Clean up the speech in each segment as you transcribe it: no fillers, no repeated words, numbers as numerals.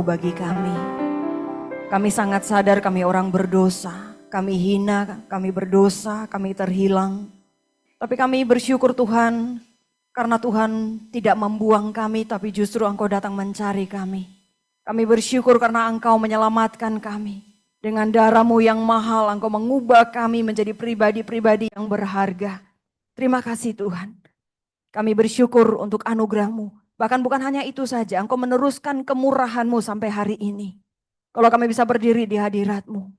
bagi kami. Kami sangat sadar kami orang berdosa, kami hina, kami berdosa, kami terhilang. Tapi kami bersyukur Tuhan, karena Tuhan tidak membuang kami, tapi justru Engkau datang mencari kami. Kami bersyukur karena Engkau menyelamatkan kami. Dengan darah-Mu yang mahal, Engkau mengubah kami menjadi pribadi-pribadi yang berharga. Terima kasih Tuhan. Kami bersyukur untuk anugerah-Mu. Bahkan bukan hanya itu saja, Engkau meneruskan kemurahan-Mu sampai hari ini. Kalau kami bisa berdiri di hadirat-Mu,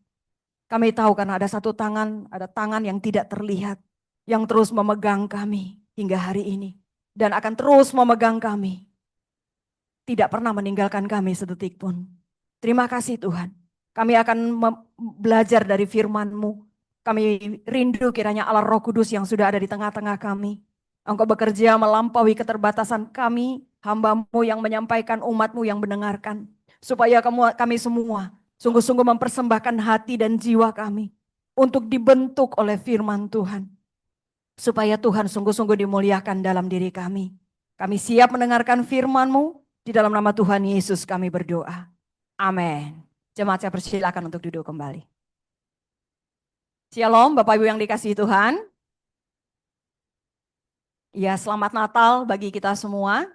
kami tahu karena ada satu tangan, ada tangan yang tidak terlihat, yang terus memegang kami hingga hari ini. Dan akan terus memegang kami. Tidak pernah meninggalkan kami sedetik pun. Terima kasih Tuhan. Kami akan belajar dari firman-Mu. Kami rindu kiranya Allah Roh Kudus yang sudah ada di tengah-tengah kami. Engkau bekerja melampaui keterbatasan kami, hamba-Mu yang menyampaikan, umat-Mu yang mendengarkan. Supaya kami semua sungguh-sungguh mempersembahkan hati dan jiwa kami untuk dibentuk oleh firman Tuhan. Supaya Tuhan sungguh-sungguh dimuliakan dalam diri kami. Kami siap mendengarkan firman-Mu, di dalam nama Tuhan Yesus kami berdoa. Amin. Jemaat saya persilakan untuk duduk kembali. Shalom Bapak Ibu yang dikasihi Tuhan. Ya, selamat Natal bagi kita semua.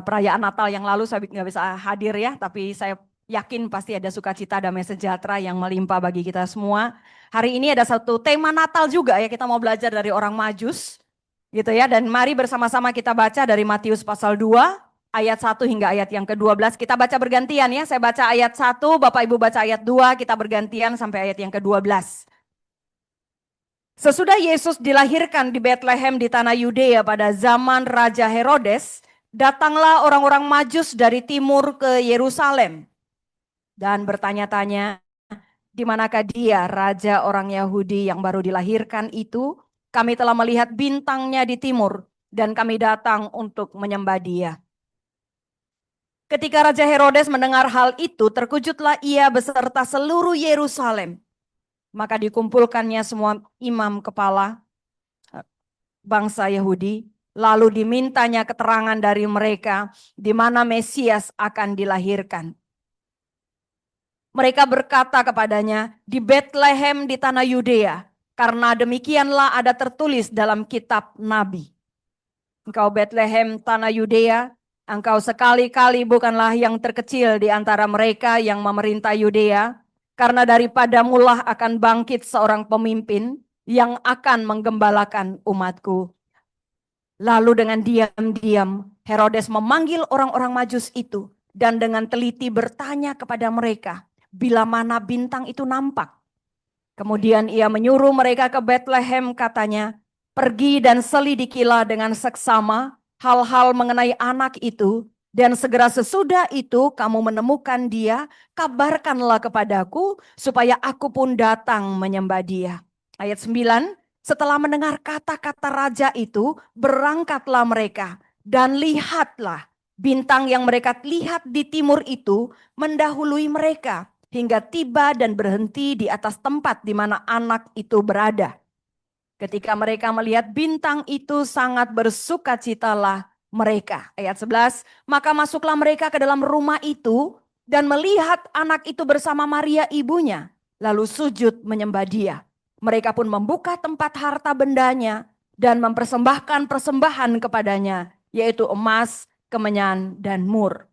Perayaan Natal yang lalu saya nggak bisa hadir ya, tapi saya yakin pasti ada sukacita, damai sejahtera yang melimpah bagi kita semua. Hari ini ada satu tema Natal juga ya, kita mau belajar dari orang Majus, gitu ya. Dan mari bersama-sama kita baca dari Matius pasal 2, ayat 1 hingga ayat yang ke-12. Kita baca bergantian ya, saya baca ayat 1, Bapak Ibu baca ayat 2, kita bergantian sampai ayat yang ke-12. Sesudah Yesus dilahirkan di Betlehem di tanah Yudea pada zaman Raja Herodes, datanglah orang-orang Majus dari timur ke Yerusalem dan bertanya-tanya, di manakah dia Raja orang Yahudi yang baru dilahirkan itu? Kami telah melihat bintangnya di timur dan kami datang untuk menyembah dia. Ketika Raja Herodes mendengar hal itu, terkejutlah ia beserta seluruh Yerusalem. Maka dikumpulkannya semua imam kepala bangsa Yahudi, lalu dimintanya keterangan dari mereka di mana Mesias akan dilahirkan. Mereka berkata kepadanya, di Betlehem di tanah Yudea, karena demikianlah ada tertulis dalam kitab Nabi. Engkau Betlehem tanah Yudea, engkau sekali-kali bukanlah yang terkecil di antara mereka yang memerintah Yudea, karena daripadamulah akan bangkit seorang pemimpin yang akan menggembalakan umatku. Lalu dengan diam-diam Herodes memanggil orang-orang Majus itu dan dengan teliti bertanya kepada mereka bila mana bintang itu nampak. Kemudian ia menyuruh mereka ke Betlehem, katanya, pergi dan selidikilah dengan seksama hal-hal mengenai anak itu, dan segera sesudah itu kamu menemukan dia, kabarkanlah kepadaku supaya aku pun datang menyembah dia. Ayat 9, setelah mendengar kata-kata raja itu, berangkatlah mereka dan lihatlah bintang yang mereka lihat di timur itu mendahului mereka hingga tiba dan berhenti di atas tempat di mana anak itu berada. Ketika mereka melihat bintang itu sangat bersukacitalah mereka. Ayat 11, maka masuklah mereka ke dalam rumah itu dan melihat anak itu bersama Maria ibunya. Lalu sujud menyembah dia. Mereka pun membuka tempat harta bendanya dan mempersembahkan persembahan kepadanya, yaitu emas, kemenyan, dan mur.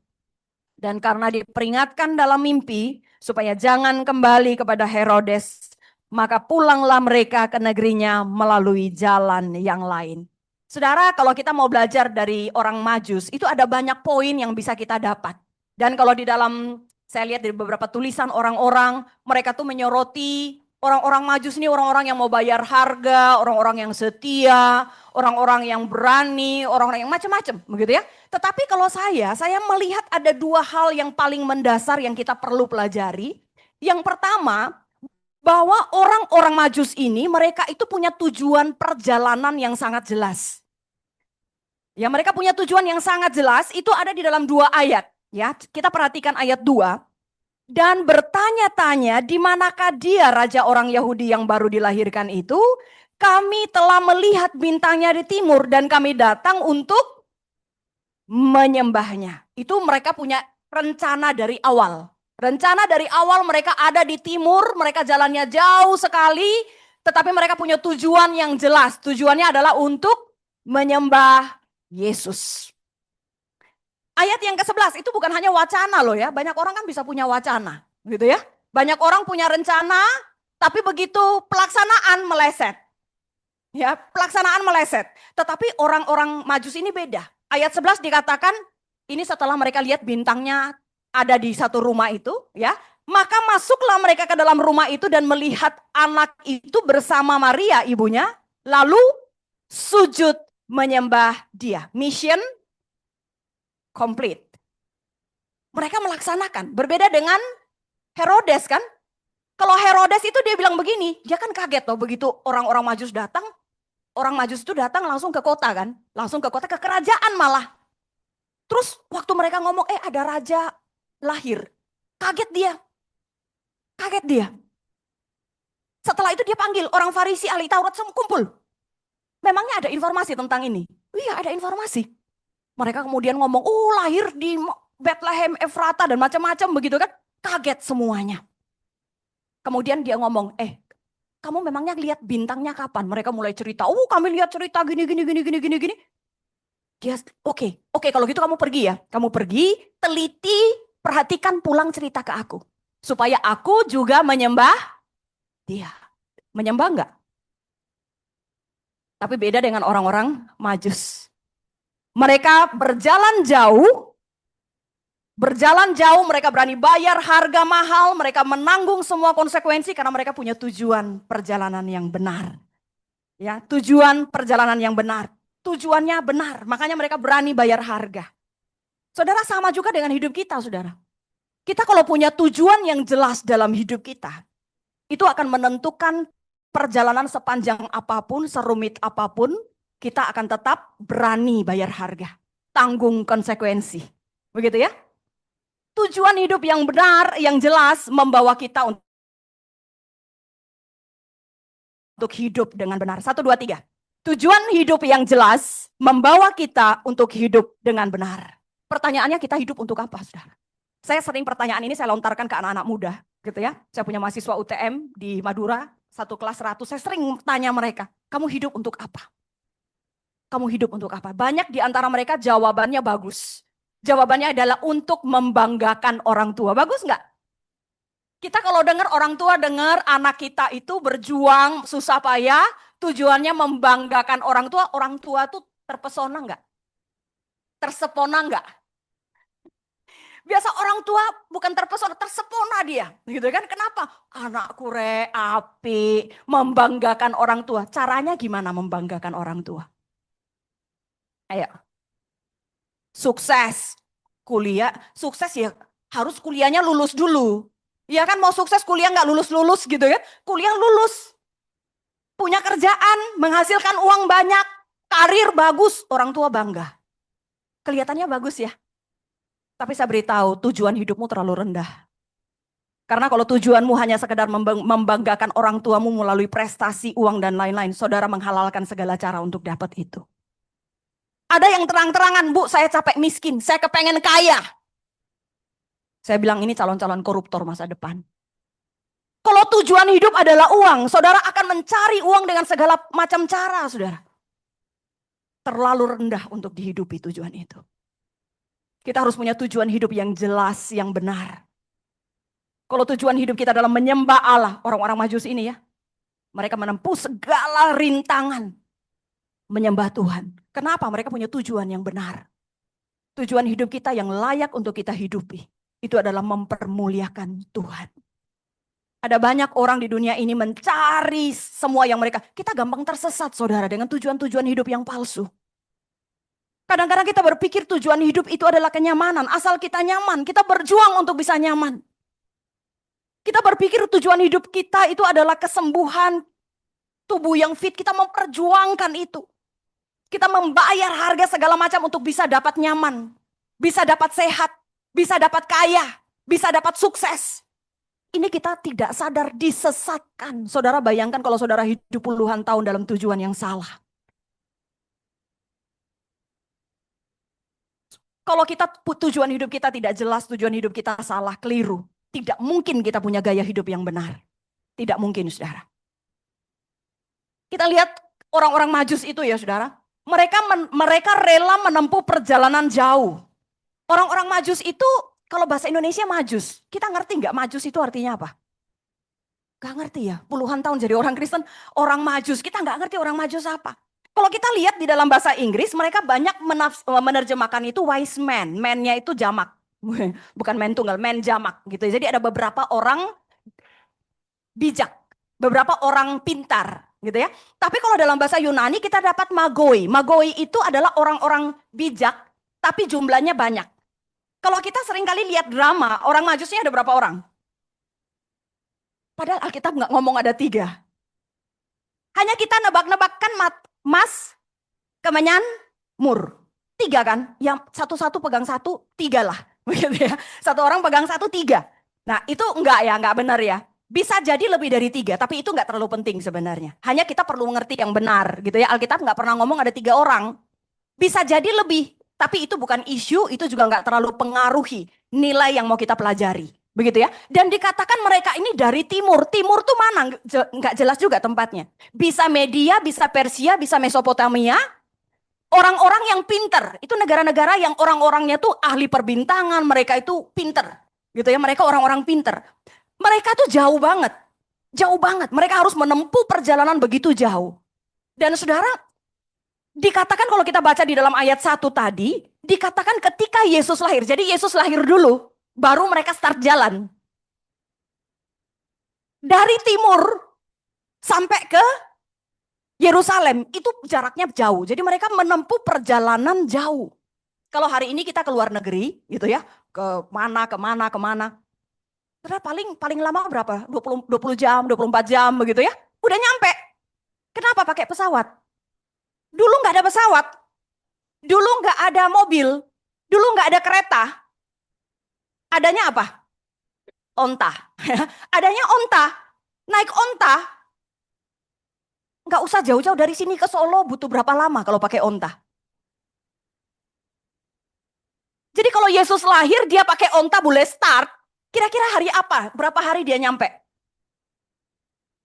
Dan karena diperingatkan dalam mimpi supaya jangan kembali kepada Herodes, maka pulanglah mereka ke negerinya melalui jalan yang lain. Saudara, kalau kita mau belajar dari orang Majus, itu ada banyak poin yang bisa kita dapat. Dan kalau di dalam, saya lihat dari beberapa tulisan orang-orang, mereka tuh menyoroti orang-orang Majus ini orang-orang yang mau bayar harga, orang-orang yang setia, orang-orang yang berani, orang-orang yang macam-macam, begitu ya. Tetapi kalau saya melihat ada dua hal yang paling mendasar yang kita perlu pelajari. Yang pertama, bahwa orang-orang Majus ini mereka itu punya tujuan perjalanan yang sangat jelas. Ya, mereka punya tujuan yang sangat jelas, itu ada di dalam dua ayat. Ya, kita perhatikan ayat 2. Dan bertanya-tanya di manakah dia Raja orang Yahudi yang baru dilahirkan itu? Kami telah melihat bintangnya di timur dan kami datang untuk menyembahnya. Itu mereka punya rencana dari awal. Rencana dari awal mereka ada di timur, mereka jalannya jauh sekali, tetapi mereka punya tujuan yang jelas. Tujuannya adalah untuk menyembah Yesus. Ayat yang ke-11 itu bukan hanya wacana loh ya. Banyak orang kan bisa punya wacana, gitu ya. Banyak orang punya rencana, tapi begitu pelaksanaan meleset. Ya, pelaksanaan meleset. Tetapi orang-orang Majus ini beda. Ayat 11 dikatakan, ini setelah mereka lihat bintangnya ada di satu rumah itu, ya. Maka masuklah mereka ke dalam rumah itu dan melihat anak itu bersama Maria ibunya, lalu sujud menyembah dia. Mission complete. Mereka melaksanakan. Berbeda dengan Herodes kan. Kalau Herodes itu dia bilang begini, dia kan kaget loh begitu orang-orang Majus datang. Orang Majus itu datang langsung ke kota kan. Langsung ke kota, ke kerajaan malah. Terus waktu mereka ngomong, ada raja lahir. Kaget dia. Kaget dia. Setelah itu dia panggil orang Farisi, ahli Taurat, semua kumpul. Memangnya ada informasi tentang ini? Iya, ada informasi. Mereka kemudian ngomong, lahir di Bethlehem, Efrata, dan macam-macam begitu kan. Kaget semuanya. Kemudian dia ngomong, kamu memangnya lihat bintangnya kapan? Mereka mulai cerita, kami lihat cerita gini. Dia, oke, kalau gitu kamu pergi ya. Kamu pergi, teliti, perhatikan, pulang cerita ke aku. Supaya aku juga menyembah dia. Menyembah enggak? Tapi beda dengan orang-orang Majus. Mereka berjalan jauh, mereka berani bayar harga mahal, mereka menanggung semua konsekuensi karena mereka punya tujuan perjalanan yang benar. Ya, tujuan perjalanan yang benar. Tujuannya benar, makanya mereka berani bayar harga. Saudara, sama juga dengan hidup kita, saudara. Kita kalau punya tujuan yang jelas dalam hidup kita, itu akan menentukan perjalanan sepanjang apapun, serumit apapun, kita akan tetap berani bayar harga. Tanggung konsekuensi. Begitu ya? Tujuan hidup yang benar, yang jelas membawa kita untuk hidup dengan benar. 1, 2, 3. Tujuan hidup yang jelas membawa kita untuk hidup dengan benar. Pertanyaannya, kita hidup untuk apa, saudara? Saya sering pertanyaan ini saya lontarkan ke anak-anak muda, gitu ya. Saya punya mahasiswa UTM di Madura, satu kelas 100. Saya sering tanya mereka, kamu hidup untuk apa? Kamu hidup untuk apa? Banyak di antara mereka jawabannya bagus. Jawabannya adalah untuk membanggakan orang tua. Bagus nggak? Kita kalau dengar orang tua, dengar anak kita itu berjuang susah payah, tujuannya membanggakan orang tua tuh terpesona nggak? Tersepona nggak? Biasa orang tua bukan terpesona, tersepona dia. Gitu kan? Kenapa? Anakku api, membanggakan orang tua. Caranya gimana membanggakan orang tua? Ayo. Sukses. Kuliah, sukses ya harus kuliahnya lulus dulu. Ya kan, mau sukses kuliah nggak lulus-lulus gitu ya. Kuliah lulus. Punya kerjaan, menghasilkan uang banyak, karir bagus, orang tua bangga. Kelihatannya bagus ya. Tapi saya beritahu, tujuan hidupmu terlalu rendah. Karena kalau tujuanmu hanya sekedar membanggakan orang tuamu melalui prestasi, uang, dan lain-lain, saudara menghalalkan segala cara untuk dapat itu. Ada yang terang-terangan, Bu, saya capek miskin, saya kepengen kaya. Saya bilang ini calon-calon koruptor masa depan. Kalau tujuan hidup adalah uang, saudara akan mencari uang dengan segala macam cara, saudara. Terlalu rendah untuk dihidupi tujuan itu. Kita harus punya tujuan hidup yang jelas, yang benar. Kalau tujuan hidup kita adalah menyembah Allah, orang-orang Majus ini ya, mereka menempuh segala rintangan menyembah Tuhan. Kenapa? Mereka punya tujuan yang benar. Tujuan hidup kita yang layak untuk kita hidupi, itu adalah mempermuliakan Tuhan. Ada banyak orang di dunia ini mencari semua yang mereka, kita gampang tersesat saudara dengan tujuan-tujuan hidup yang palsu. Kadang-kadang kita berpikir tujuan hidup itu adalah kenyamanan. Asal kita nyaman, kita berjuang untuk bisa nyaman. Kita berpikir tujuan hidup kita itu adalah kesembuhan, tubuh yang fit, kita memperjuangkan itu. Kita membayar harga segala macam untuk bisa dapat nyaman, bisa dapat sehat, bisa dapat kaya, bisa dapat sukses. Ini kita tidak sadar disesatkan. Saudara bayangkan kalau saudara hidup puluhan tahun dalam tujuan yang salah. Kalau tujuan hidup kita tidak jelas, tujuan hidup kita salah, keliru. Tidak mungkin kita punya gaya hidup yang benar. Tidak mungkin, saudara. Kita lihat orang-orang Majus itu ya, saudara. Mereka rela menempuh perjalanan jauh. Orang-orang Majus itu, kalau bahasa Indonesia Majus. Kita ngerti nggak Majus itu artinya apa? Gak ngerti ya, puluhan tahun jadi orang Kristen, orang Majus. Kita nggak ngerti orang Majus apa. Kalau kita lihat di dalam bahasa Inggris, mereka banyak menerjemahkan itu wise man. Man-nya itu jamak. Bukan man tunggal, man jamak gitu. Jadi ada beberapa orang bijak, beberapa orang pintar gitu ya. Tapi kalau dalam bahasa Yunani kita dapat magoi. Magoi itu adalah orang-orang bijak, tapi jumlahnya banyak. Kalau kita seringkali lihat drama, orang Majusnya ada berapa orang? Padahal Alkitab nggak ngomong ada 3. Hanya kita nebak-nebakkan Mas, Kemenyan, Mur. 3 kan? Yang satu-satu pegang 1, 3 lah. Begitu ya. Satu orang pegang 1, 3. Nah itu nggak benar ya. Bisa jadi lebih dari 3, tapi itu nggak terlalu penting sebenarnya. Hanya kita perlu mengerti yang benar gitu ya. Alkitab nggak pernah ngomong ada 3 orang. Bisa jadi lebih, tapi itu bukan isu, itu juga nggak terlalu pengaruhi nilai yang mau kita pelajari. Begitu ya. Dan dikatakan mereka ini dari timur. Timur tuh mana? Nggak jelas juga tempatnya. Bisa Media, bisa Persia, bisa Mesopotamia. Orang-orang yang pinter. Itu negara-negara yang orang-orangnya tuh ahli perbintangan. Mereka itu pinter. Gitu ya. Mereka orang-orang pinter. Mereka tuh jauh banget. Jauh banget. Mereka harus menempuh perjalanan begitu jauh. Dan saudara, dikatakan kalau kita baca di dalam ayat 1 tadi. Dikatakan ketika Yesus lahir. Jadi Yesus lahir dulu. Baru mereka start jalan. Dari timur sampai ke Yerusalem itu jaraknya jauh. Jadi mereka menempuh perjalanan jauh. Kalau hari ini kita ke luar negeri gitu ya, kemana. Terus paling lama berapa? 20 jam, 24 jam begitu ya. Udah nyampe. Kenapa pakai pesawat? Dulu nggak ada pesawat. Dulu nggak ada mobil. Dulu nggak ada kereta. Adanya apa? Onta. Adanya onta. Naik onta. Nggak usah jauh-jauh dari sini ke Solo butuh berapa lama kalau pakai onta. Jadi kalau Yesus lahir dia pakai onta boleh start. Kira-kira hari apa? Berapa hari dia nyampe?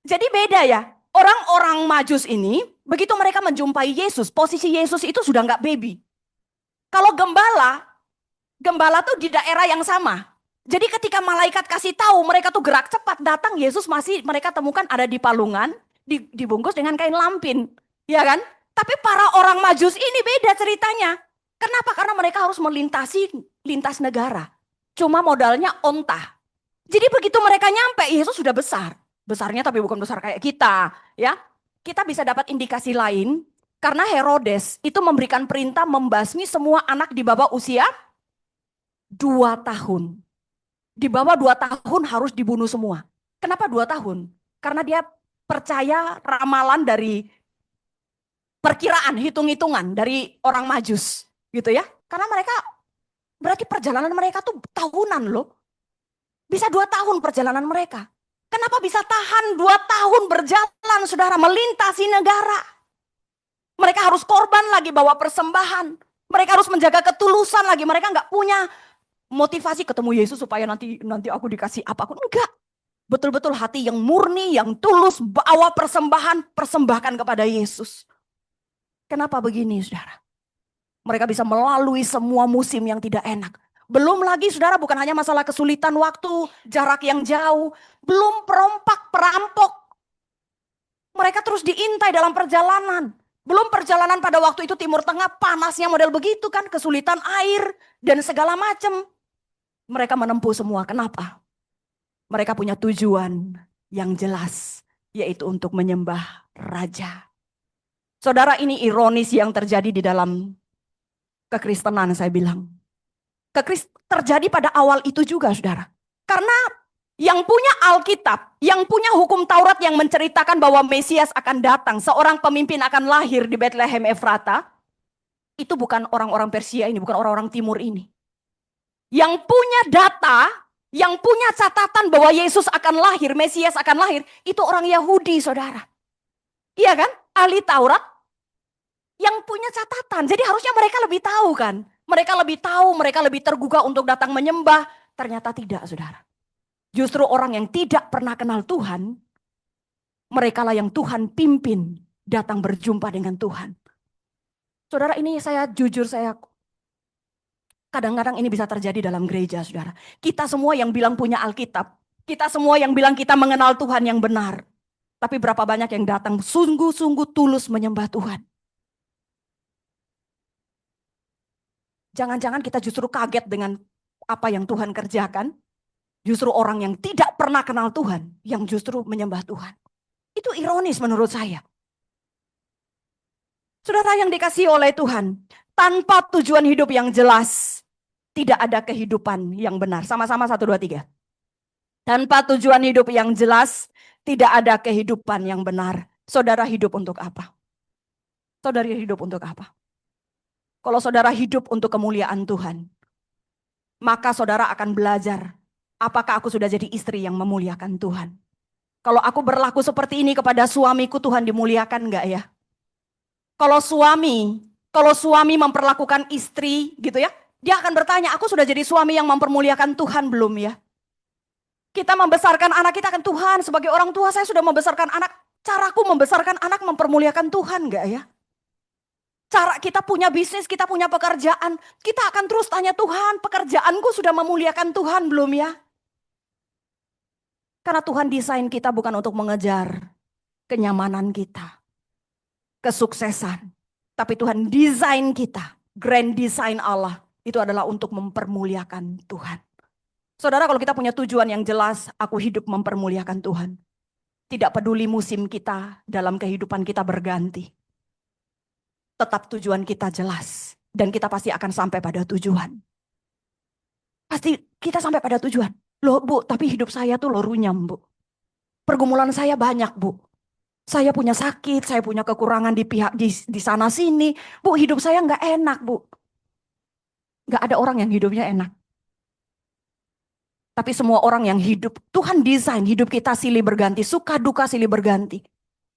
Jadi beda ya. Orang-orang Majus ini begitu mereka menjumpai Yesus. Posisi Yesus itu sudah nggak baby. Kalau gembala tuh di daerah yang sama. Jadi ketika malaikat kasih tahu mereka tuh gerak cepat datang, Yesus masih mereka temukan ada di palungan, dibungkus dengan kain lampin. Ya kan? Tapi para orang Majus ini beda ceritanya. Kenapa? Karena mereka harus lintas negara. Cuma modalnya onta. Jadi begitu mereka nyampe, Yesus sudah besar. Besarnya tapi bukan besar kayak kita. Ya, kita bisa dapat indikasi lain. Karena Herodes itu memberikan perintah membasmi semua anak di bawah usia 2 tahun. Di bawah 2 tahun harus dibunuh semua. Kenapa 2 tahun? Karena dia percaya ramalan dari perkiraan, hitung-hitungan dari orang Majus. Gitu ya. Karena mereka, berarti perjalanan mereka tuh tahunan loh. Bisa 2 tahun perjalanan mereka. Kenapa bisa tahan 2 tahun berjalan saudara, melintasi negara. Mereka harus korban lagi, bawa persembahan. Mereka harus menjaga ketulusan lagi, mereka nggak punya motivasi ketemu Yesus supaya nanti aku dikasih apa. Aku enggak. Betul-betul hati yang murni, yang tulus, bawa persembahan, persembahkan kepada Yesus. Kenapa begini saudara? Mereka bisa melalui semua musim yang tidak enak. Belum lagi saudara bukan hanya masalah kesulitan waktu, jarak yang jauh. Belum perampok. Mereka terus diintai dalam perjalanan. Belum perjalanan pada waktu itu Timur Tengah panasnya model begitu kan. Kesulitan air dan segala macam. Mereka menempuh semua. Kenapa? Mereka punya tujuan yang jelas. Yaitu untuk menyembah Raja. Saudara, ini ironis yang terjadi di dalam kekristenan saya bilang. Terjadi pada awal itu juga saudara. Karena yang punya Alkitab, yang punya hukum Taurat yang menceritakan bahwa Mesias akan datang. Seorang pemimpin akan lahir di Bethlehem Efrata. Itu bukan orang-orang Persia ini, bukan orang-orang timur ini. Yang punya data, yang punya catatan bahwa Yesus akan lahir, Mesias akan lahir, itu orang Yahudi saudara. Iya kan? Ahli Taurat yang punya catatan. Jadi harusnya mereka lebih tahu kan. Mereka lebih tahu, mereka lebih tergugah untuk datang menyembah. Ternyata tidak, saudara. Justru orang yang tidak pernah kenal Tuhan, mereka lah yang Tuhan pimpin datang berjumpa dengan Tuhan. Saudara, ini saya jujur, saya kadang-kadang ini bisa terjadi dalam gereja, saudara. Kita semua yang bilang punya Alkitab, kita semua yang bilang kita mengenal Tuhan yang benar. Tapi berapa banyak yang datang sungguh-sungguh tulus menyembah Tuhan. Jangan-jangan kita justru kaget dengan apa yang Tuhan kerjakan. Justru orang yang tidak pernah kenal Tuhan, yang justru menyembah Tuhan. Itu ironis menurut saya. Saudara yang dikasihi oleh Tuhan, tanpa tujuan hidup yang jelas, tidak ada kehidupan yang benar. Sama-sama 1, 2, 3. Tanpa tujuan hidup yang jelas, tidak ada kehidupan yang benar. Saudara hidup untuk apa? Saudara hidup untuk apa? Kalau saudara hidup untuk kemuliaan Tuhan, maka saudara akan belajar, apakah aku sudah jadi istri yang memuliakan Tuhan? Kalau aku berlaku seperti ini kepada suamiku, Tuhan dimuliakan enggak ya? Kalau suami memperlakukan istri gitu ya, dia akan bertanya, aku sudah jadi suami yang mempermuliakan Tuhan belum ya? Kita membesarkan anak kita kan, Tuhan sebagai orang tua saya sudah membesarkan anak. Caraku membesarkan anak mempermuliakan Tuhan enggak ya? Cara kita punya bisnis, kita punya pekerjaan, kita akan terus tanya, Tuhan pekerjaanku sudah memuliakan Tuhan belum ya? Karena Tuhan desain kita bukan untuk mengejar kenyamanan kita, kesuksesan. Tapi Tuhan desain kita, grand design Allah, itu adalah untuk mempermuliakan Tuhan. Saudara, kalau kita punya tujuan yang jelas, aku hidup mempermuliakan Tuhan. Tidak peduli musim kita dalam kehidupan kita berganti. Tetap tujuan kita jelas. Dan kita pasti akan sampai pada tujuan. Pasti kita sampai pada tujuan. Loh Bu, tapi hidup saya tuh runyam Bu. Pergumulan saya banyak Bu. Saya punya sakit, saya punya kekurangan di sana sini. Bu, hidup saya nggak enak Bu. Nggak ada orang yang hidupnya enak. Tapi semua orang yang hidup, Tuhan desain hidup kita silih berganti, suka duka silih berganti.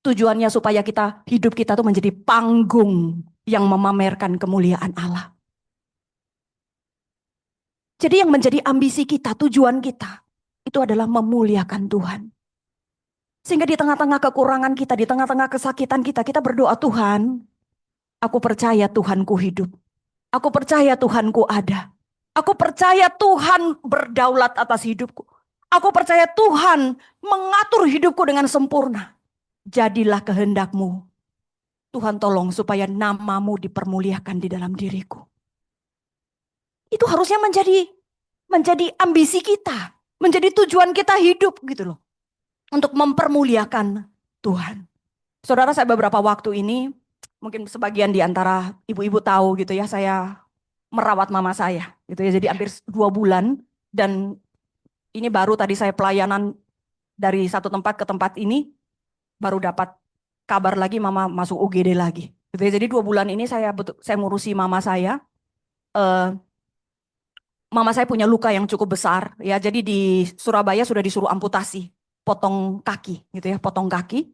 Tujuannya supaya hidup kita tuh menjadi panggung yang memamerkan kemuliaan Allah. Jadi yang menjadi ambisi kita, tujuan kita, itu adalah memuliakan Tuhan. Sehingga di tengah-tengah kekurangan kita, di tengah-tengah kesakitan kita, kita berdoa, Tuhan, aku percaya Tuhanku hidup. Aku percaya Tuhanku ada. Aku percaya Tuhan berdaulat atas hidupku. Aku percaya Tuhan mengatur hidupku dengan sempurna. Jadilah kehendakmu. Tuhan tolong supaya namamu dipermuliakan di dalam diriku. Itu harusnya menjadi ambisi kita. Menjadi tujuan kita hidup gitu loh. Untuk mempermuliakan Tuhan. Saudara, saya beberapa waktu ini, mungkin sebagian di antara ibu-ibu tahu gitu ya, saya merawat mama saya. Gitu ya, jadi hampir 2 bulan. Dan ini baru tadi saya pelayanan dari satu tempat ke tempat ini. Baru dapat kabar lagi mama masuk UGD lagi. Gitu ya, jadi 2 bulan ini saya ngurusi mama saya. Mama saya punya luka yang cukup besar. Ya, jadi di Surabaya sudah disuruh amputasi. Potong kaki gitu ya, potong kaki.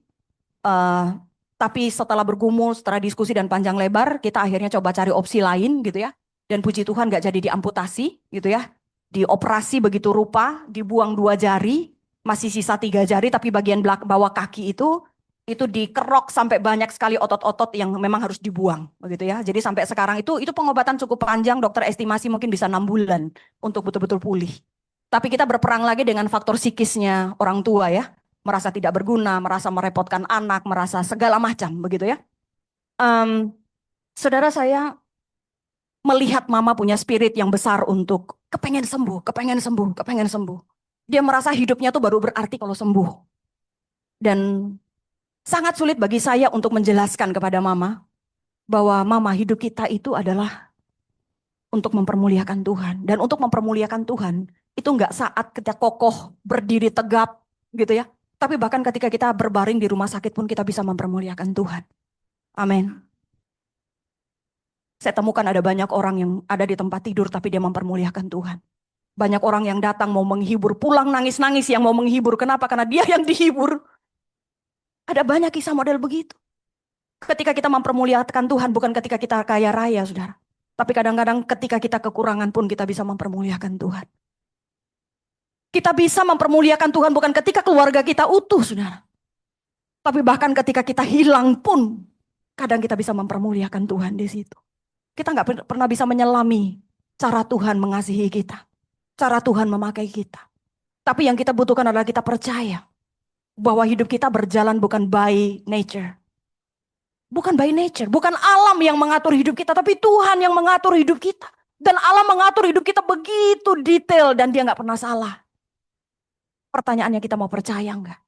Tapi setelah bergumul, setelah diskusi dan panjang lebar, kita akhirnya coba cari opsi lain gitu ya. Dan puji Tuhan gak jadi diamputasi gitu ya. Dioperasi begitu rupa, dibuang 2 jari, masih sisa 3 jari, tapi bagian bawah kaki itu dikerok sampai banyak sekali otot-otot yang memang harus dibuang begitu ya. Jadi sampai sekarang itu pengobatan cukup panjang, dokter estimasi mungkin bisa 6 bulan untuk betul-betul pulih. Tapi kita berperang lagi dengan faktor psikisnya orang tua ya. Merasa tidak berguna, merasa merepotkan anak, merasa segala macam begitu ya. Saudara, saya melihat mama punya spirit yang besar untuk kepengen sembuh, kepengen sembuh, kepengen sembuh. Dia merasa hidupnya tuh baru berarti kalau sembuh. Dan sangat sulit bagi saya untuk menjelaskan kepada mama bahwa mama, hidup kita itu adalah untuk mempermuliakan Tuhan. Dan untuk mempermuliakan Tuhan itu enggak saat kita kokoh, berdiri tegap gitu ya. Tapi bahkan ketika kita berbaring di rumah sakit pun kita bisa mempermuliakan Tuhan. Amin. Saya temukan ada banyak orang yang ada di tempat tidur tapi dia mempermuliakan Tuhan. Banyak orang yang datang mau menghibur, pulang nangis-nangis yang mau menghibur. Kenapa? Karena dia yang dihibur. Ada banyak kisah model begitu. Ketika kita mempermuliakan Tuhan bukan ketika kita kaya raya, saudara. Tapi kadang-kadang ketika kita kekurangan pun kita bisa mempermuliakan Tuhan. Kita bisa mempermuliakan Tuhan bukan ketika keluarga kita utuh, saudara. Tapi bahkan ketika kita hilang pun, kadang kita bisa mempermuliakan Tuhan di situ. Kita nggak pernah bisa menyelami cara Tuhan mengasihi kita. Cara Tuhan memakai kita. Tapi yang kita butuhkan adalah kita percaya bahwa hidup kita berjalan bukan by nature. Bukan by nature, bukan alam yang mengatur hidup kita, tapi Tuhan yang mengatur hidup kita. Dan alam mengatur hidup kita begitu detail dan dia nggak pernah salah. Pertanyaannya kita mau percaya nggak?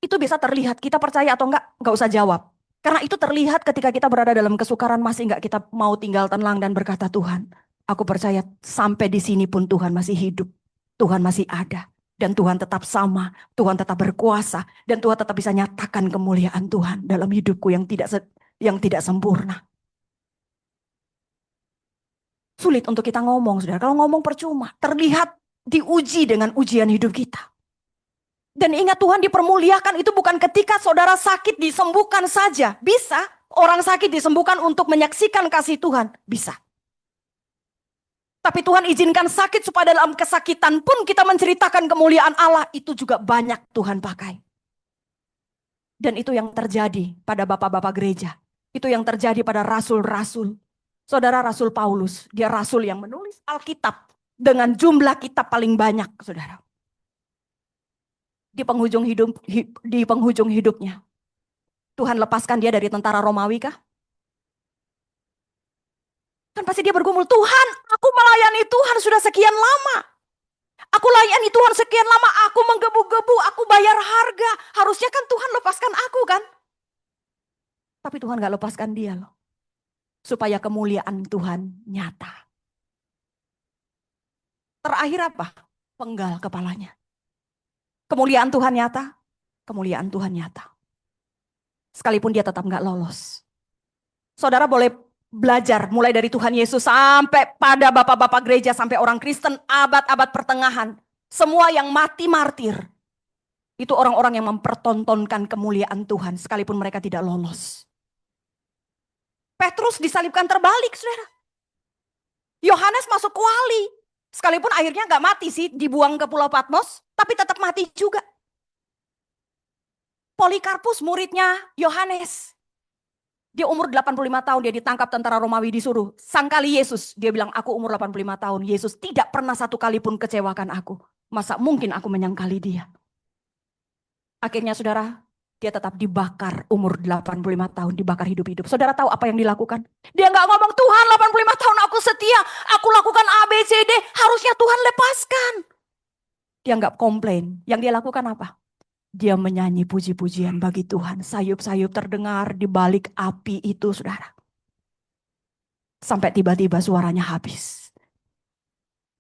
Itu bisa terlihat, kita percaya atau nggak usah jawab. Karena itu terlihat ketika kita berada dalam kesukaran, masih nggak kita mau tinggal tenang dan berkata, Tuhan, aku percaya sampai di sini pun Tuhan masih hidup. Tuhan masih ada. Dan Tuhan tetap sama, Tuhan tetap berkuasa, dan Tuhan tetap bisa nyatakan kemuliaan Tuhan dalam hidupku yang tidak sempurna. Sulit untuk kita ngomong, saudara. Kalau ngomong percuma, terlihat diuji dengan ujian hidup kita. Dan ingat, Tuhan dipermuliakan itu bukan ketika saudara sakit disembuhkan saja. Bisa, orang sakit disembuhkan untuk menyaksikan kasih Tuhan. Bisa. Tapi Tuhan izinkan sakit supaya dalam kesakitan pun kita menceritakan kemuliaan Allah. Itu juga banyak Tuhan pakai. Dan itu yang terjadi pada bapak-bapak gereja. Itu yang terjadi pada rasul-rasul. Saudara, Rasul Paulus, dia rasul yang menulis Alkitab dengan jumlah kitab paling banyak, saudara. Di penghujung hidupnya, Tuhan lepaskan dia dari tentara Romawi kah? Kan pasti dia bergumul, Tuhan, aku melayani Tuhan sudah sekian lama. Aku layani Tuhan sekian lama, aku menggebu-gebu, aku bayar harga. Harusnya kan Tuhan lepaskan aku kan? Tapi Tuhan gak lepaskan dia loh. Supaya kemuliaan Tuhan nyata. Terakhir apa? Penggal kepalanya. Kemuliaan Tuhan nyata. Kemuliaan Tuhan nyata. Sekalipun dia tetap gak lolos. Saudara boleh belajar mulai dari Tuhan Yesus sampai pada bapak-bapak gereja, sampai orang Kristen abad-abad pertengahan. Semua yang mati martir. Itu orang-orang yang mempertontonkan kemuliaan Tuhan sekalipun mereka tidak lolos. Petrus disalibkan terbalik, saudara. Yohanes masuk kuali. Sekalipun akhirnya gak mati sih, dibuang ke Pulau Patmos, tapi tetap mati juga. Polikarpus muridnya Yohanes. Dia umur 85 tahun, dia ditangkap tentara Romawi, disuruh sangkali Yesus. Dia bilang, aku umur 85 tahun, Yesus tidak pernah satu kali pun kecewakan aku. Masa mungkin aku menyangkali dia? Akhirnya saudara, dia tetap dibakar umur 85 tahun, dibakar hidup-hidup. Saudara tahu apa yang dilakukan? Dia nggak ngomong, Tuhan 85 tahun aku setia, aku lakukan A, B, C, D, harusnya Tuhan lepaskan. Dia nggak komplain. Yang dia lakukan apa? Dia menyanyi puji-pujian bagi Tuhan. Sayup-sayup terdengar di balik api itu, saudara. Sampai tiba-tiba suaranya habis.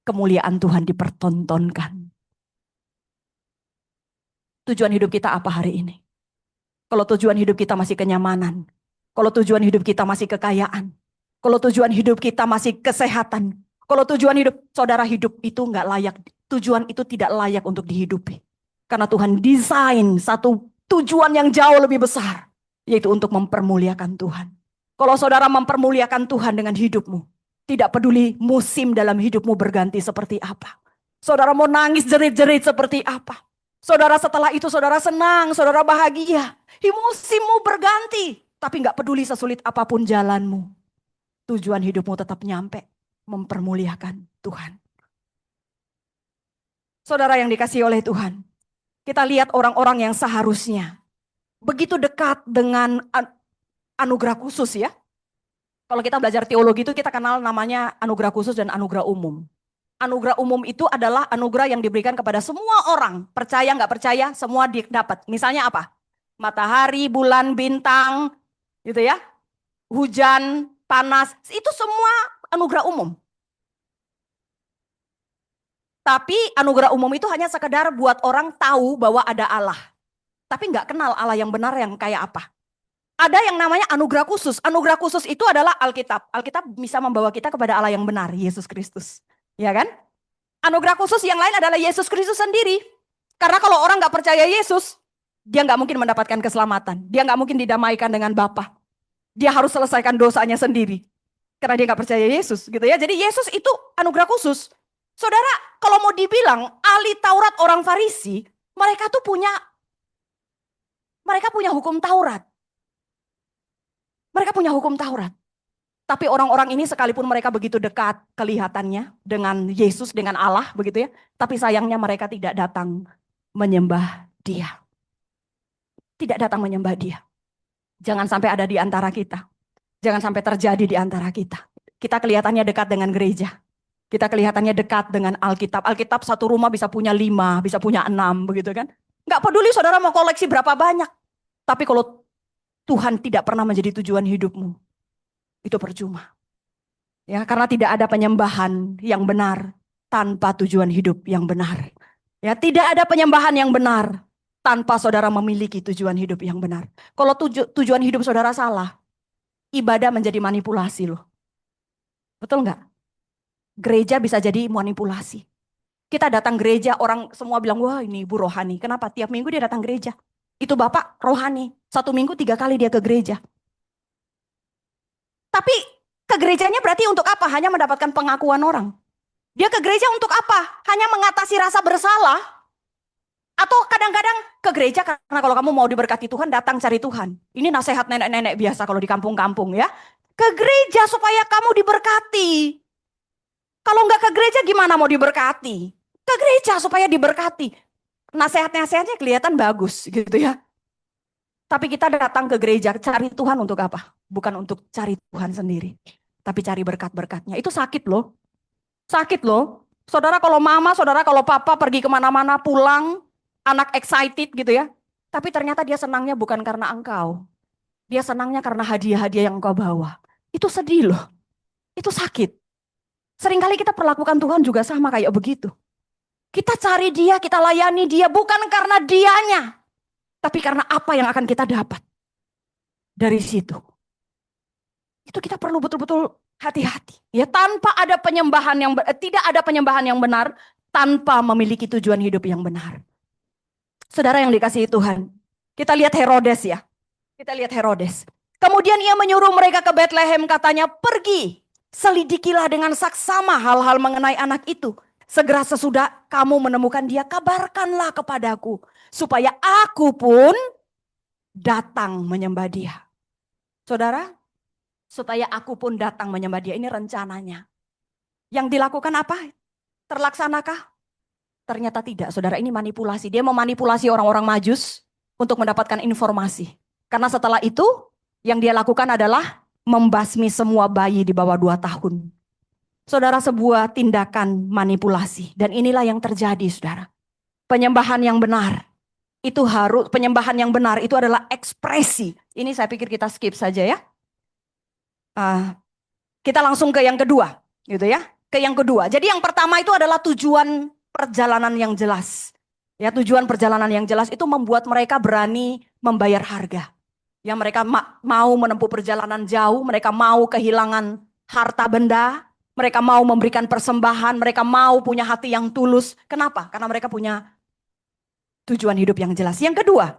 Kemuliaan Tuhan dipertontonkan. Tujuan hidup kita apa hari ini? Kalau tujuan hidup kita masih kenyamanan. Kalau tujuan hidup kita masih kekayaan. Kalau tujuan hidup kita masih kesehatan. Kalau tujuan hidup, saudara, hidup itu nggak layak. Tujuan itu tidak layak untuk dihidupi. Karena Tuhan desain satu tujuan yang jauh lebih besar. Yaitu untuk mempermuliakan Tuhan. Kalau saudara mempermuliakan Tuhan dengan hidupmu. Tidak peduli musim dalam hidupmu berganti seperti apa. Saudara mau nangis jerit-jerit seperti apa. Saudara setelah itu saudara senang, saudara bahagia. Musimmu berganti. Tapi gak peduli sesulit apapun jalanmu. Tujuan hidupmu tetap nyampe. Mempermuliakan Tuhan. Saudara yang dikasihi oleh Tuhan. Kita lihat orang-orang yang seharusnya begitu dekat dengan anugerah khusus ya. Kalau kita belajar teologi itu kita kenal namanya anugerah khusus dan anugerah umum. Anugerah umum itu adalah anugerah yang diberikan kepada semua orang. Percaya nggak percaya semua dapat. Misalnya apa? Matahari, bulan, bintang gitu ya. Hujan, panas, itu semua anugerah umum. Tapi anugerah umum itu hanya sekedar buat orang tahu bahwa ada Allah. Tapi nggak kenal Allah yang benar yang kayak apa. Ada yang namanya anugerah khusus. Anugerah khusus itu adalah Alkitab. Alkitab bisa membawa kita kepada Allah yang benar, Yesus Kristus. Ya kan? Anugerah khusus yang lain adalah Yesus Kristus sendiri. Karena kalau orang nggak percaya Yesus, dia nggak mungkin mendapatkan keselamatan. Dia nggak mungkin didamaikan dengan Bapa. Dia harus selesaikan dosanya sendiri. Karena dia nggak percaya Yesus gitu ya. Jadi Yesus itu anugerah khusus. Saudara, kalau mau dibilang ahli Taurat orang Farisi, mereka punya hukum Taurat. Mereka punya hukum Taurat. Tapi orang-orang ini sekalipun mereka begitu dekat kelihatannya dengan Yesus, dengan Allah begitu ya. Tapi sayangnya mereka tidak datang menyembah dia. Tidak datang menyembah dia. Jangan sampai ada di antara kita. Jangan sampai terjadi di antara kita. Kita kelihatannya dekat dengan gereja. Kita kelihatannya dekat dengan Alkitab. Alkitab satu rumah bisa punya 5, bisa punya 6 begitu kan. Nggak peduli saudara mau koleksi berapa banyak. Tapi kalau Tuhan tidak pernah menjadi tujuan hidupmu, itu percuma. Ya, karena tidak ada penyembahan yang benar tanpa tujuan hidup yang benar. Ya, tidak ada penyembahan yang benar tanpa saudara memiliki tujuan hidup yang benar. Kalau tujuan hidup saudara salah, ibadah menjadi manipulasi loh. Betul nggak? Gereja bisa jadi manipulasi. Kita datang gereja, orang semua bilang, wah ini ibu rohani. Kenapa? Tiap minggu dia datang gereja. Itu bapak rohani. 1 minggu 3 kali dia ke gereja. Tapi ke gerejanya berarti untuk apa? Hanya mendapatkan pengakuan orang. Dia ke gereja untuk apa? Hanya mengatasi rasa bersalah. Atau kadang-kadang ke gereja karena kalau kamu mau diberkati Tuhan, datang cari Tuhan. Ini nasihat nenek-nenek biasa kalau di kampung-kampung ya. Ke gereja supaya kamu diberkati. Kalau nggak ke gereja gimana mau diberkati? Ke gereja supaya diberkati. Nasihat-nasihatnya kelihatan bagus gitu ya. Tapi kita datang ke gereja cari Tuhan untuk apa? Bukan untuk cari Tuhan sendiri. Tapi cari berkat-berkatnya. Itu sakit loh. Sakit loh. Saudara kalau mama, saudara kalau papa pergi kemana-mana pulang. Anak excited gitu ya. Tapi ternyata dia senangnya bukan karena engkau. Dia senangnya karena hadiah-hadiah yang engkau bawa. Itu sedih loh. Itu sakit. Seringkali kita perlakukan Tuhan juga sama kayak begitu. Kita cari dia, kita layani dia bukan karena dianya. Tapi karena apa yang akan kita dapat dari situ. Itu kita perlu betul-betul hati-hati. Ya, tanpa ada penyembahan tidak ada penyembahan yang benar tanpa memiliki tujuan hidup yang benar. Saudara yang dikasihi Tuhan, kita lihat Herodes ya. Kita lihat Herodes. Kemudian ia menyuruh mereka ke Betlehem, katanya, pergi, selidikilah dengan saksama hal-hal mengenai anak itu. Segera sesudah kamu menemukan dia, kabarkanlah kepadaku. Supaya aku pun datang menyembah dia. Saudara, supaya aku pun datang menyembah dia. Ini rencananya. Yang dilakukan apa? Terlaksanakah? Ternyata tidak, saudara, ini manipulasi. Dia memanipulasi orang-orang Majus untuk mendapatkan informasi. Karena setelah itu, yang dia lakukan adalah membasmi semua bayi di bawah 2 tahun. Saudara, sebuah tindakan manipulasi. Dan inilah yang terjadi, saudara. Penyembahan yang benar. Penyembahan yang benar itu adalah ekspresi. Ini saya pikir kita skip saja ya. Kita langsung ke yang kedua. Gitu ya. Ke yang kedua. Jadi yang pertama itu adalah tujuan perjalanan yang jelas. Ya, tujuan perjalanan yang jelas itu membuat mereka berani membayar harga. Ya, mereka mau menempuh perjalanan jauh, mereka mau kehilangan harta benda, mereka mau memberikan persembahan, mereka mau punya hati yang tulus. Kenapa? Karena mereka punya tujuan hidup yang jelas. Yang kedua,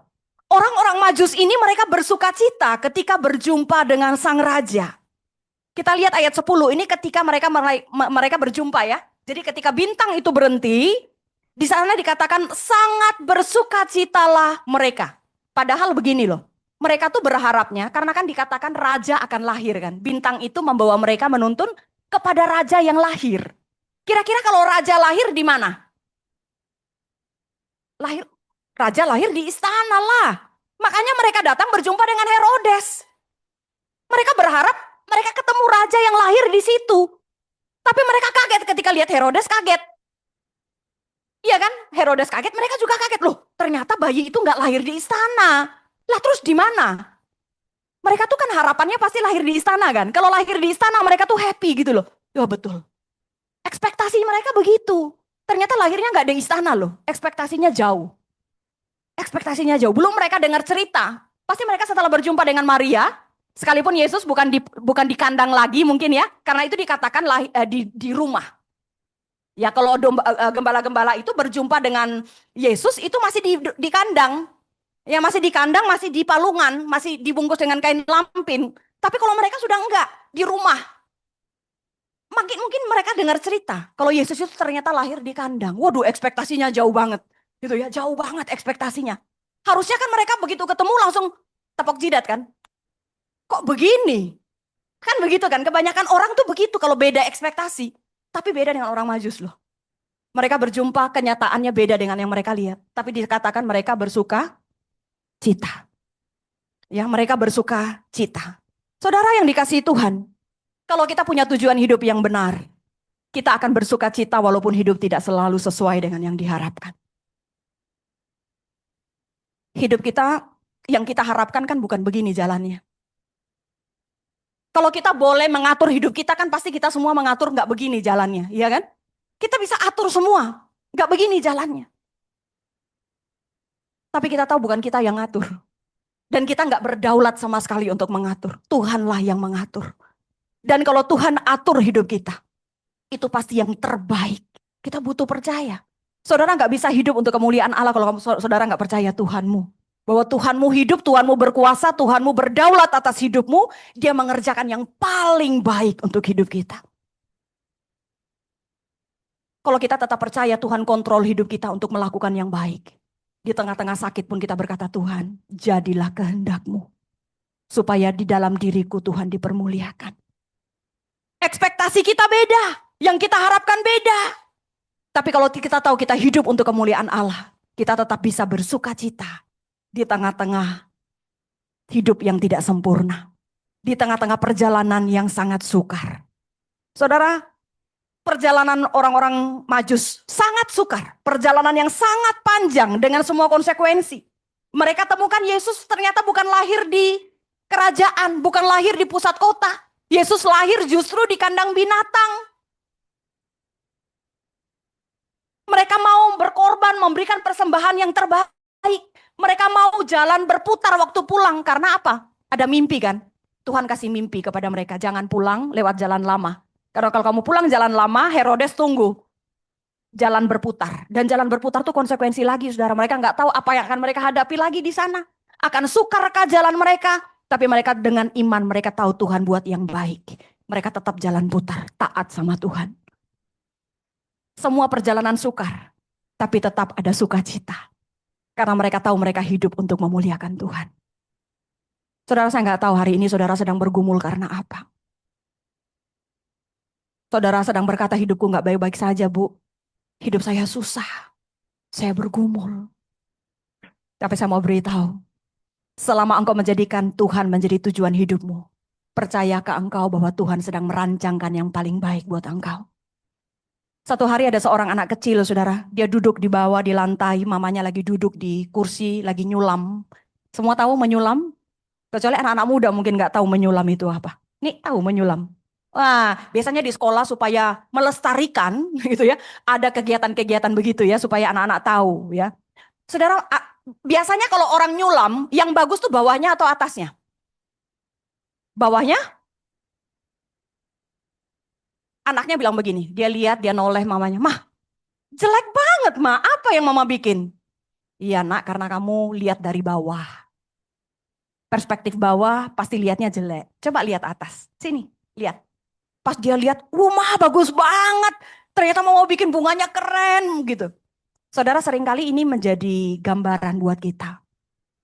orang-orang Majus ini mereka bersuka cita ketika berjumpa dengan sang raja. Kita lihat ayat 10, ini ketika mereka berjumpa ya. Jadi ketika bintang itu berhenti, di sana dikatakan sangat bersukacitalah mereka. Padahal begini loh, mereka tuh berharapnya, karena kan dikatakan raja akan lahir kan. Bintang itu membawa mereka menuntun kepada raja yang lahir. Kira-kira kalau raja lahir di mana? Raja lahir di istana lah. Makanya mereka datang berjumpa dengan Herodes. Mereka berharap mereka ketemu raja yang lahir di situ. Tapi mereka kaget ketika lihat Herodes, kaget. Iya kan? Herodes kaget, mereka juga kaget. Loh, ternyata bayi itu nggak lahir di istana. Lah terus di mana? Mereka tuh kan harapannya pasti lahir di istana kan. Kalau lahir di istana mereka tuh happy gitu loh. Ya betul. Ekspektasi mereka begitu. Ternyata lahirnya nggak di istana loh. Ekspektasinya jauh. Ekspektasinya jauh. Belum mereka dengar cerita. Pasti mereka setelah berjumpa dengan Maria, sekalipun Yesus bukan di kandang lagi mungkin ya. Karena itu dikatakan di rumah. Ya kalau gembala-gembala itu berjumpa dengan Yesus itu masih di kandang. Ya masih di kandang, masih di palungan, masih dibungkus dengan kain lampin. Tapi kalau mereka sudah enggak, di rumah. mungkin mereka dengar cerita kalau Yesus itu ternyata lahir di kandang. Waduh, ekspektasinya jauh banget. Gitu ya, jauh banget ekspektasinya. Harusnya kan mereka begitu ketemu langsung tepok jidat kan? Kok begini? Kan begitu kan? Kebanyakan orang tuh begitu kalau beda ekspektasi. Tapi beda dengan orang Majus loh. Mereka berjumpa, kenyataannya beda dengan yang mereka lihat. Tapi dikatakan mereka bersuka cita. Ya, mereka bersuka cita. Saudara yang dikasihi Tuhan, kalau kita punya tujuan hidup yang benar, kita akan bersuka cita walaupun hidup tidak selalu sesuai dengan yang diharapkan. Hidup kita yang kita harapkan kan bukan begini jalannya. Kalau kita boleh mengatur hidup kita kan pasti kita semua mengatur nggak begini jalannya, iya kan? Kita bisa atur semua, nggak begini jalannya. Tapi kita tahu bukan kita yang ngatur. Dan kita nggak berdaulat sama sekali untuk mengatur. Tuhanlah yang mengatur. Dan kalau Tuhan atur hidup kita, itu pasti yang terbaik. Kita butuh percaya. Saudara nggak bisa hidup untuk kemuliaan Allah kalau saudara nggak percaya Tuhanmu. Bahwa Tuhanmu hidup, Tuhanmu berkuasa, Tuhanmu berdaulat atas hidupmu. Dia mengerjakan yang paling baik untuk hidup kita. Kalau kita tetap percaya Tuhan kontrol hidup kita untuk melakukan yang baik. Di tengah-tengah sakit pun kita berkata, Tuhan, jadilah kehendak-Mu. Supaya di dalam diriku Tuhan dipermuliakan. Ekspektasi kita beda. Yang kita harapkan beda. Tapi kalau kita tahu kita hidup untuk kemuliaan Allah. Kita tetap bisa bersuka cita. Di tengah-tengah hidup yang tidak sempurna. Di tengah-tengah perjalanan yang sangat sukar. Saudara, perjalanan orang-orang Majus sangat sukar. Perjalanan yang sangat panjang dengan semua konsekuensi. Mereka temukan Yesus ternyata bukan lahir di kerajaan, bukan lahir di pusat kota. Yesus lahir justru di kandang binatang. Mereka mau berkorban, memberikan persembahan yang terbaik. Mereka mau jalan berputar waktu pulang. Karena apa? Ada mimpi kan? Tuhan kasih mimpi kepada mereka. Jangan pulang lewat jalan lama. Karena kalau kamu pulang jalan lama, Herodes tunggu. Jalan berputar. Dan jalan berputar itu konsekuensi lagi, saudara. Mereka nggak tahu apa yang akan mereka hadapi lagi di sana. Akan sukarkah jalan mereka? Tapi mereka dengan iman, mereka tahu Tuhan buat yang baik. Mereka tetap jalan putar, taat sama Tuhan. Semua perjalanan sukar, tapi tetap ada sukacita. Karena mereka tahu mereka hidup untuk memuliakan Tuhan. Saudara, saya nggak tahu hari ini saudara sedang bergumul karena apa. Saudara sedang berkata hidupku nggak baik-baik saja, Bu. Hidup saya susah. Saya bergumul. Tapi saya mau beritahu. Selama engkau menjadikan Tuhan menjadi tujuan hidupmu. Percayakah engkau bahwa Tuhan sedang merancangkan yang paling baik buat engkau? Satu hari ada seorang anak kecil, saudara. Dia duduk di bawah di lantai. Mamanya lagi duduk di kursi, lagi nyulam. Semua tahu menyulam? Kecuali anak-anak muda mungkin nggak tahu menyulam itu apa. Nih tahu menyulam. Wah, biasanya di sekolah supaya melestarikan gitu ya. Ada kegiatan-kegiatan begitu ya supaya anak-anak tahu ya. Saudara, biasanya kalau orang nyulam yang bagus tuh bawahnya atau atasnya? Bawahnya? Anaknya bilang begini, dia lihat, dia noleh mamanya. Mah, jelek banget mah, apa yang mama bikin? Iya nak, karena kamu lihat dari bawah. Perspektif bawah pasti lihatnya jelek. Coba lihat atas, sini, lihat. Pas dia lihat, rumah bagus banget. Ternyata mau bikin bunganya keren gitu. Saudara, seringkali ini menjadi gambaran buat kita.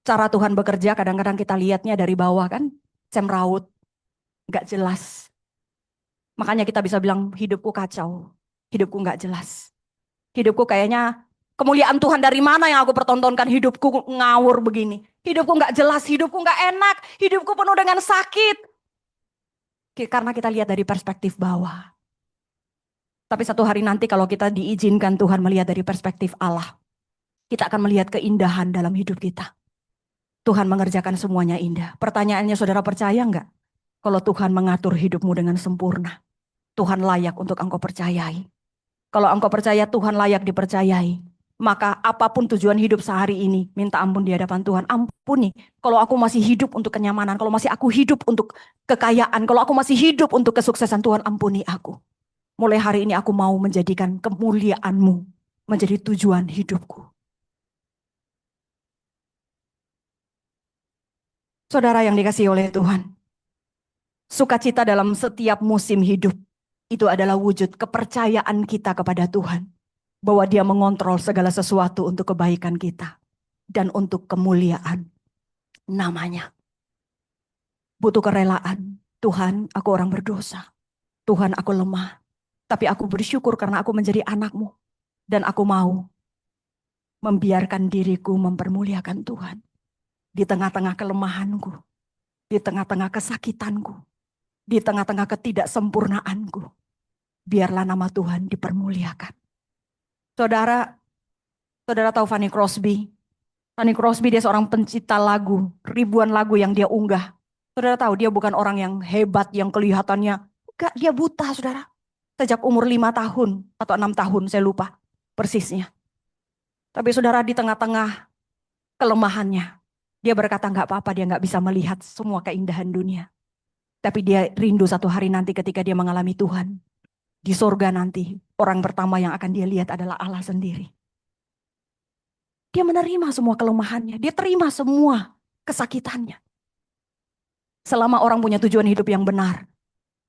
Cara Tuhan bekerja kadang-kadang kita lihatnya dari bawah kan. Semrawut, gak jelas. Makanya kita bisa bilang hidupku kacau. Hidupku gak jelas. Hidupku kayaknya kemuliaan Tuhan dari mana yang aku pertontonkan, hidupku ngawur begini. Hidupku gak jelas, hidupku gak enak. Hidupku penuh dengan sakit. Karena kita lihat dari perspektif bawah. Tapi satu hari nanti kalau kita diizinkan Tuhan melihat dari perspektif Allah, kita akan melihat keindahan dalam hidup kita. Tuhan mengerjakan semuanya indah. Pertanyaannya, saudara percaya enggak? Kalau Tuhan mengatur hidupmu dengan sempurna, Tuhan layak untuk engkau percayai. Kalau engkau percaya Tuhan layak dipercayai, maka apapun tujuan hidup sehari ini, minta ampun di hadapan Tuhan. Ampuni, kalau aku masih hidup untuk kenyamanan, kalau masih aku hidup untuk kekayaan, kalau aku masih hidup untuk kesuksesan, Tuhan ampuni aku. Mulai hari ini aku mau menjadikan kemuliaan-Mu menjadi tujuan hidupku. Saudara yang dikasihi oleh Tuhan, sukacita dalam setiap musim hidup Itu adalah wujud kepercayaan kita kepada Tuhan. Bahwa Dia mengontrol segala sesuatu untuk kebaikan kita. Dan untuk kemuliaan namanya. Butuh kerelaan. Tuhan, aku orang berdosa. Tuhan, aku lemah. Tapi aku bersyukur karena aku menjadi anak-Mu. Dan aku mau membiarkan diriku mempermuliakan Tuhan. Di tengah-tengah kelemahanku. Di tengah-tengah kesakitanku. Di tengah-tengah ketidaksempurnaanku. Biarlah nama Tuhan dipermuliakan. Saudara tahu Fanny Crosby? Fanny Crosby dia seorang pencipta lagu. Ribuan lagu yang dia unggah. Saudara tahu dia bukan orang yang hebat, yang kelihatannya. Enggak, dia buta saudara. Sejak umur 5 tahun atau 6 tahun, saya lupa persisnya. Tapi saudara di tengah-tengah kelemahannya. Dia berkata enggak apa-apa, dia enggak bisa melihat semua keindahan dunia. Tapi dia rindu satu hari nanti ketika dia mengalami Tuhan. Di sorga nanti, orang pertama yang akan dia lihat adalah Allah sendiri. Dia menerima semua kelemahannya. Dia terima semua kesakitannya. Selama orang punya tujuan hidup yang benar.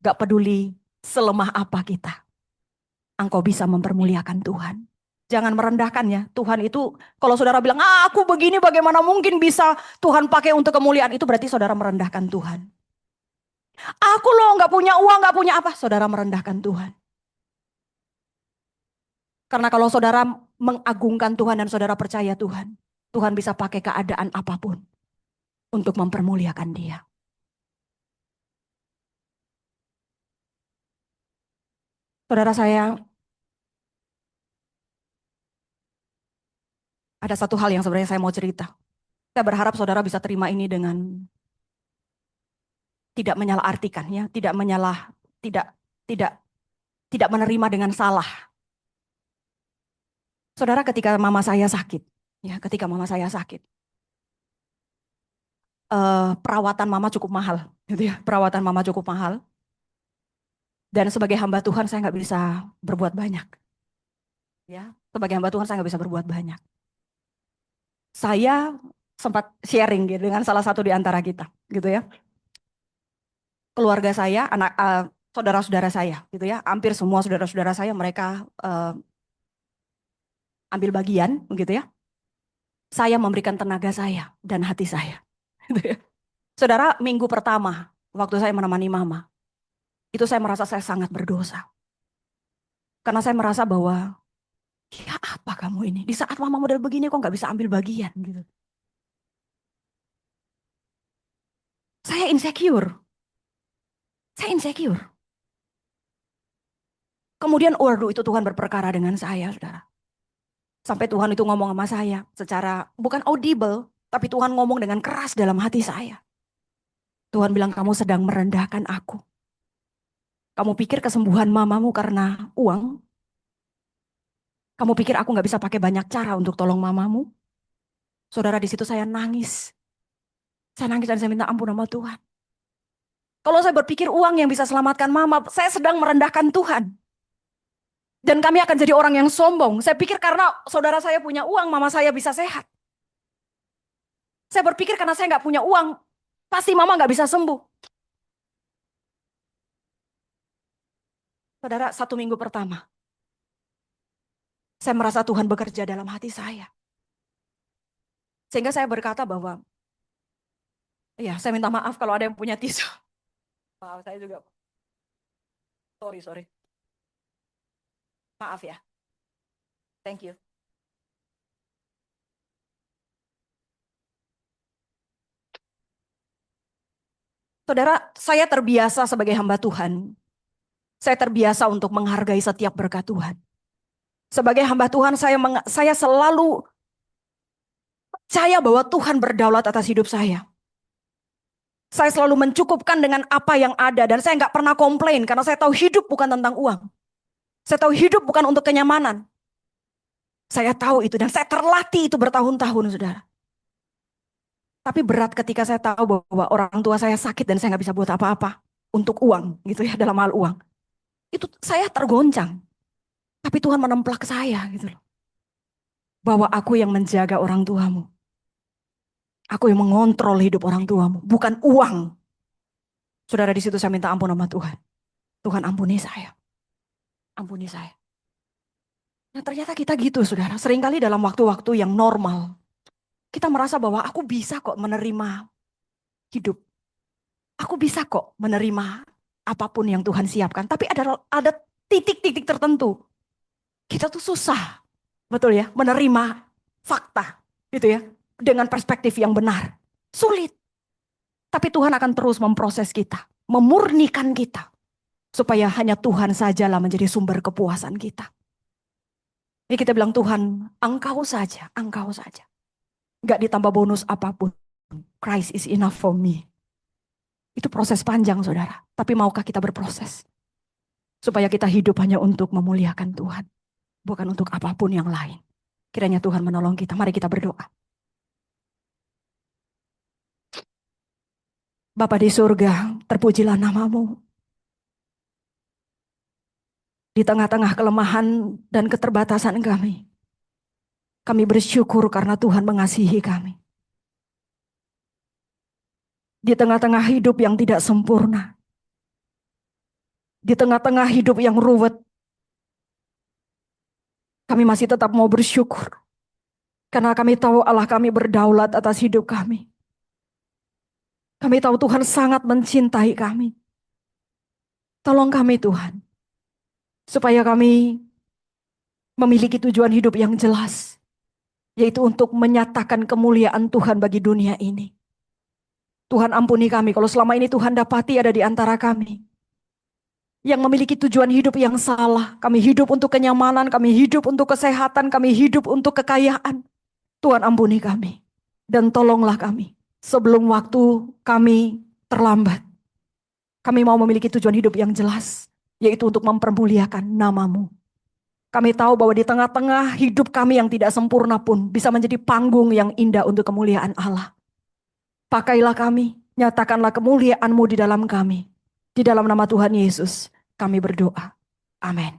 Gak peduli selemah apa kita. Engkau bisa mempermuliakan Tuhan. Jangan merendahkan ya. Tuhan itu, kalau saudara bilang, aku begini bagaimana mungkin bisa Tuhan pakai untuk kemuliaan. Itu berarti saudara merendahkan Tuhan. Aku loh gak punya uang, gak punya apa. Saudara merendahkan Tuhan. Karena kalau saudara mengagungkan Tuhan dan saudara percaya Tuhan. Tuhan bisa pakai keadaan apapun. Untuk mempermuliakan Dia. Saudara saya, ada satu hal yang sebenarnya saya mau cerita. Saya berharap saudara bisa terima ini dengan tidak menyalahartikan ya, tidak menerima dengan salah. Saudara, ketika mama saya sakit, perawatan mama cukup mahal, gitu ya. Perawatan mama cukup mahal. Dan sebagai hamba Tuhan saya nggak bisa berbuat banyak. Ya, sebagai hamba Tuhan saya nggak bisa berbuat banyak. Saya sempat sharing gitu dengan salah satu di antara kita, gitu ya. Keluarga saya, saudara-saudara saya, gitu ya. Hampir semua saudara-saudara saya mereka ambil bagian, begitu ya. Saya memberikan tenaga saya dan hati saya. Gitu ya. Saudara, minggu pertama waktu saya menemani mama, itu saya merasa saya sangat berdosa. Karena saya merasa bahwa, ya apa kamu ini? Di saat mama model begini kok nggak bisa ambil bagian gitu. Saya insecure. Kemudian waduh itu Tuhan berperkara dengan saya, saudara. Sampai Tuhan itu ngomong sama saya secara bukan audible, tapi Tuhan ngomong dengan keras dalam hati saya. Tuhan bilang, kamu sedang merendahkan aku. Kamu pikir kesembuhan mamamu karena uang? Kamu pikir aku nggak bisa pakai banyak cara untuk tolong mamamu? Saudara, di situ saya nangis. Saya nangis dan saya minta ampun sama Tuhan. Kalau saya berpikir uang yang bisa selamatkan mama, saya sedang merendahkan Tuhan. Dan kami akan jadi orang yang sombong. Saya pikir karena saudara saya punya uang, mama saya bisa sehat. Saya berpikir karena saya nggak punya uang, pasti mama nggak bisa sembuh. Saudara, 1 minggu pertama, saya merasa Tuhan bekerja dalam hati saya. Sehingga saya berkata bahwa, ya saya minta maaf kalau ada yang punya tisu. Maaf, saya juga. Sorry. Maaf ya. Thank you. Saudara, saya terbiasa sebagai hamba Tuhan. Saya terbiasa untuk menghargai setiap berkat Tuhan. Sebagai hamba Tuhan, saya selalu percaya bahwa Tuhan berdaulat atas hidup saya. Saya selalu mencukupkan dengan apa yang ada dan saya nggak pernah komplain karena saya tahu hidup bukan tentang uang. Saya tahu hidup bukan untuk kenyamanan. Saya tahu itu dan saya terlatih itu bertahun-tahun, saudara. Tapi berat ketika saya tahu bahwa orang tua saya sakit dan saya nggak bisa buat apa-apa untuk uang, gitu ya, dalam hal uang. Itu saya tergoncang. Tapi Tuhan menemplak saya, gitu loh. Bahwa aku yang menjaga orang tuamu. Aku yang mengontrol hidup orang tuamu, bukan uang. Saudara, di situ saya minta ampun sama Tuhan. Tuhan ampuni saya. ampuni saya. Nah ternyata kita gitu saudara, seringkali dalam waktu-waktu yang normal, kita merasa bahwa aku bisa kok menerima hidup. Aku bisa kok menerima apapun yang Tuhan siapkan. Tapi ada titik-titik tertentu. Kita tuh susah, betul ya, menerima fakta gitu ya, dengan perspektif yang benar. Sulit. Tapi Tuhan akan terus memproses kita, memurnikan kita. Supaya hanya Tuhan sajalah menjadi sumber kepuasan kita. Jadi kita bilang, Tuhan, Engkau saja, Engkau saja. Gak ditambah bonus apapun. Christ is enough for me. Itu proses panjang saudara. Tapi maukah kita berproses? Supaya kita hidup hanya untuk memuliakan Tuhan. Bukan untuk apapun yang lain. Kiranya Tuhan menolong kita. Mari kita berdoa. Bapa di surga, terpujilah nama-Mu. Di tengah-tengah kelemahan dan keterbatasan kami bersyukur karena Tuhan mengasihi kami. Di tengah-tengah hidup yang tidak sempurna. Di tengah-tengah hidup yang ruwet. Kami masih tetap mau bersyukur. Karena kami tahu Allah kami berdaulat atas hidup kami. Kami tahu Tuhan sangat mencintai kami. Tolong kami Tuhan. Supaya kami memiliki tujuan hidup yang jelas. Yaitu untuk menyatakan kemuliaan Tuhan bagi dunia ini. Tuhan ampuni kami kalau selama ini Tuhan dapati ada di antara kami. Yang memiliki tujuan hidup yang salah. Kami hidup untuk kenyamanan, kami hidup untuk kesehatan, kami hidup untuk kekayaan. Tuhan ampuni kami. Dan tolonglah kami. Sebelum waktu kami terlambat. Kami mau memiliki tujuan hidup yang jelas. Yaitu untuk mempermuliakan nama-Mu. Kami tahu bahwa di tengah-tengah hidup kami yang tidak sempurna pun bisa menjadi panggung yang indah untuk kemuliaan Allah. Pakailah kami, nyatakanlah kemuliaan-Mu di dalam kami. Di dalam nama Tuhan Yesus kami berdoa. Amin.